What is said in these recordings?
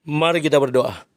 Mari kita berdoa.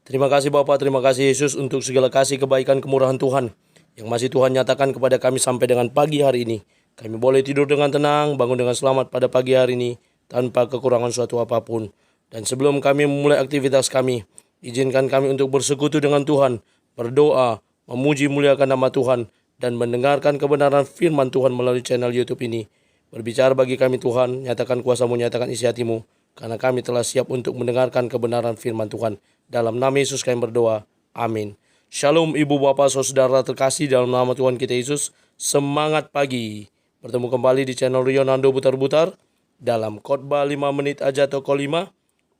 Terima kasih Bapa, terima kasih Yesus untuk segala kasih, kebaikan, kemurahan Tuhan yang masih Tuhan nyatakan kepada kami sampai dengan pagi hari ini. Kami boleh tidur dengan tenang, bangun dengan selamat pada pagi hari ini tanpa kekurangan suatu apapun. Dan sebelum kami memulai aktivitas kami, izinkan kami untuk bersekutu dengan Tuhan, berdoa, memuji muliakan nama Tuhan, dan mendengarkan kebenaran firman Tuhan melalui channel YouTube ini. Berbicara bagi kami Tuhan, nyatakan kuasa-Mu, nyatakan isi hati-Mu, karena kami telah siap untuk mendengarkan kebenaran firman Tuhan. Dalam nama Yesus kami berdoa. Amin. Shalom ibu bapak saudara terkasih dalam nama Tuhan kita Yesus. Semangat pagi. Bertemu kembali di channel Rionando Butar-Butar dalam khotbah 5 menit aja toko 5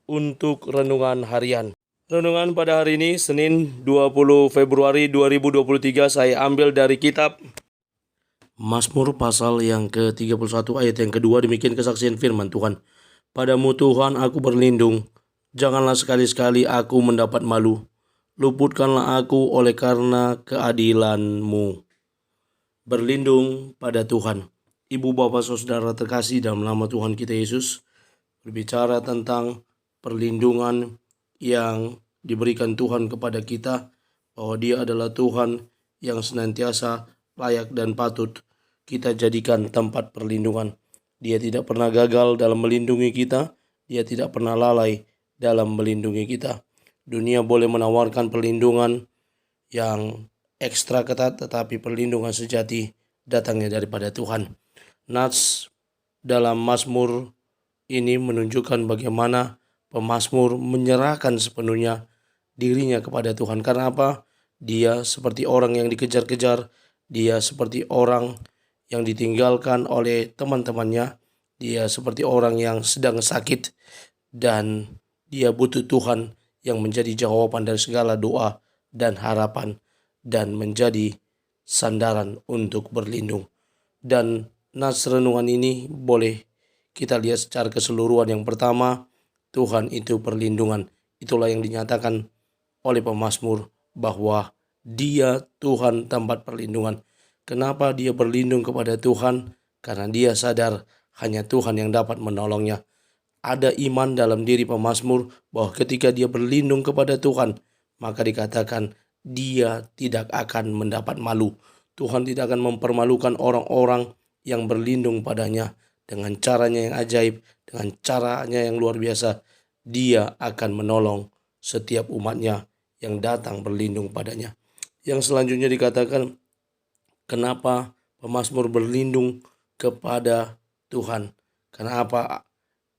untuk renungan harian. Renungan pada hari ini Senin 20 Februari 2023 saya ambil dari kitab Mazmur pasal yang ke-31 ayat yang kedua. Demikian kesaksian firman Tuhan. Padamu Tuhan aku berlindung, janganlah sekali-sekali aku mendapat malu. Luputkanlah aku oleh karena keadilan-Mu. Berlindung pada Tuhan. Ibu bapak saudara terkasih dalam nama Tuhan kita Yesus, berbicara tentang perlindungan yang diberikan Tuhan kepada kita, bahwa Dia adalah Tuhan yang senantiasa layak dan patut kita jadikan tempat perlindungan. Dia tidak pernah gagal dalam melindungi kita, Dia tidak pernah lalai dalam melindungi kita. Dunia boleh menawarkan perlindungan yang ekstra ketat, tetapi perlindungan sejati datangnya daripada Tuhan. Nats dalam Mazmur ini menunjukkan bagaimana pemazmur menyerahkan sepenuhnya dirinya kepada Tuhan. Karena apa? Dia seperti orang yang dikejar-kejar, dia seperti orang yang ditinggalkan oleh teman-temannya, dia seperti orang yang sedang sakit, dan dia butuh Tuhan yang menjadi jawaban dari segala doa dan harapan, dan menjadi sandaran untuk berlindung. Dan nas renungan ini boleh kita lihat secara keseluruhan. Yang pertama, Tuhan itu perlindungan. Itulah yang dinyatakan oleh pemazmur, bahwa Dia Tuhan tempat perlindungan. Kenapa dia berlindung kepada Tuhan? Karena dia sadar hanya Tuhan yang dapat menolongnya. Ada iman dalam diri pemazmur bahwa ketika dia berlindung kepada Tuhan, maka dikatakan dia tidak akan mendapat malu. Tuhan tidak akan mempermalukan orang-orang yang berlindung padanya. Dengan caranya yang ajaib, dengan caranya yang luar biasa, dia akan menolong setiap umatnya yang datang berlindung padanya. Yang selanjutnya dikatakan, kenapa pemazmur berlindung kepada Tuhan? Karena apa?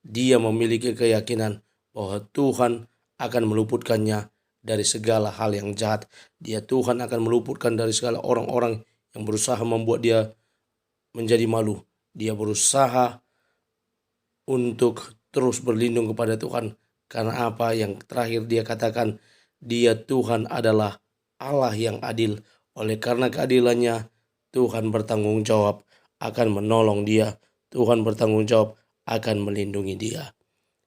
Dia memiliki keyakinan bahwa Tuhan akan meluputkannya dari segala hal yang jahat. Tuhan akan meluputkan dari segala orang-orang yang berusaha membuat dia menjadi malu. Dia berusaha untuk terus berlindung kepada Tuhan. Karena apa? Yang terakhir dia katakan, dia Tuhan adalah Allah yang adil. Oleh karena keadilannya, Tuhan bertanggung jawab akan menolong dia. Tuhan bertanggung jawab akan melindungi dia.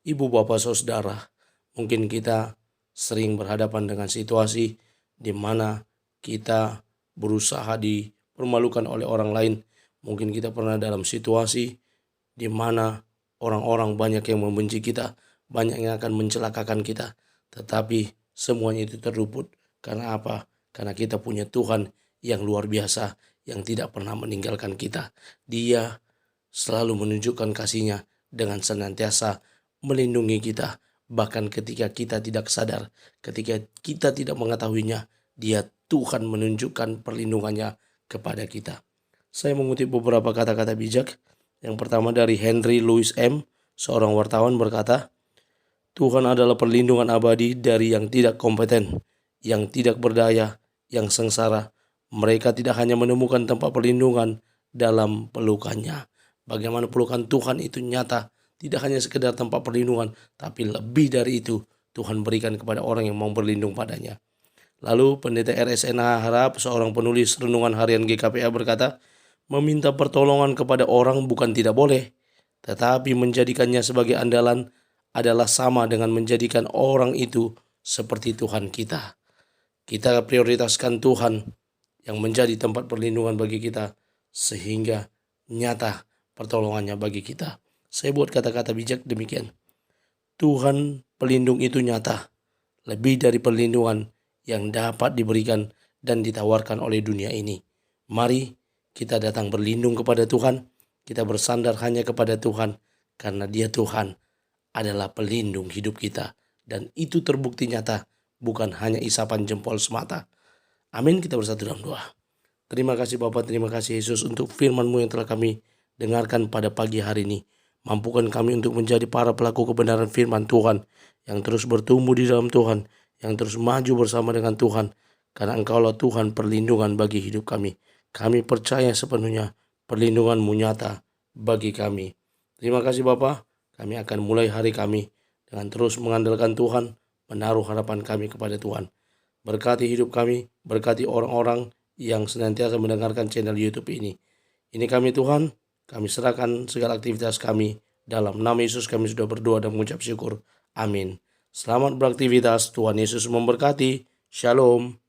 Ibu bapak saudara, mungkin kita sering berhadapan dengan situasi di mana kita berusaha dipermalukan oleh orang lain. Mungkin kita pernah dalam situasi di mana orang-orang banyak yang membenci kita, banyak yang akan mencelakakan kita. Tetapi semuanya itu terluput. Karena apa? Karena kita punya Tuhan yang luar biasa, yang tidak pernah meninggalkan kita. Dia selalu menunjukkan kasih-Nya dengan senantiasa melindungi kita. Bahkan ketika kita tidak sadar, ketika kita tidak mengetahuinya, dia Tuhan menunjukkan perlindungannya kepada kita. Saya mengutip beberapa kata-kata bijak. Yang pertama dari Henry Louis M., seorang wartawan berkata, Tuhan adalah perlindungan abadi dari yang tidak kompeten, yang tidak berdaya, yang sengsara. Mereka tidak hanya menemukan tempat perlindungan dalam pelukannya. Bagaimana pelukan Tuhan itu nyata, tidak hanya sekedar tempat perlindungan, tapi lebih dari itu Tuhan berikan kepada orang yang mau berlindung padanya. Lalu pendeta RSNA Harap, seorang penulis renungan harian GKPA berkata, meminta pertolongan kepada orang bukan tidak boleh, tetapi menjadikannya sebagai andalan adalah sama dengan menjadikan orang itu seperti Tuhan kita. Kita prioritaskan Tuhan yang menjadi tempat perlindungan bagi kita, sehingga nyata pertolongannya bagi kita. Saya buat kata-kata bijak demikian. Tuhan pelindung itu nyata, lebih dari perlindungan yang dapat diberikan dan ditawarkan oleh dunia ini. Mari kita datang berlindung kepada Tuhan, kita bersandar hanya kepada Tuhan, karena Dia Tuhan adalah pelindung hidup kita. Dan itu terbukti nyata, bukan hanya isapan jempol semata. Amin, kita bersatu dalam doa. Terima kasih Bapa, terima kasih Yesus untuk firman-Mu yang telah kami dengarkan pada pagi hari ini. Mampukan kami untuk menjadi para pelaku kebenaran firman Tuhan, yang terus bertumbuh di dalam Tuhan, yang terus maju bersama dengan Tuhan, karena Engkaulah Tuhan perlindungan bagi hidup kami. Kami percaya sepenuhnya perlindungan-Mu nyata bagi kami. Terima kasih Bapa, kami akan mulai hari kami dengan terus mengandalkan Tuhan, menaruh harapan kami kepada Tuhan. Berkati hidup kami, berkati orang-orang yang senantiasa mendengarkan channel YouTube ini. Ini kami Tuhan, kami serahkan segala aktivitas kami. Dalam nama Yesus kami sudah berdoa dan mengucap syukur. Amin. Selamat beraktivitas, Tuhan Yesus memberkati. Shalom.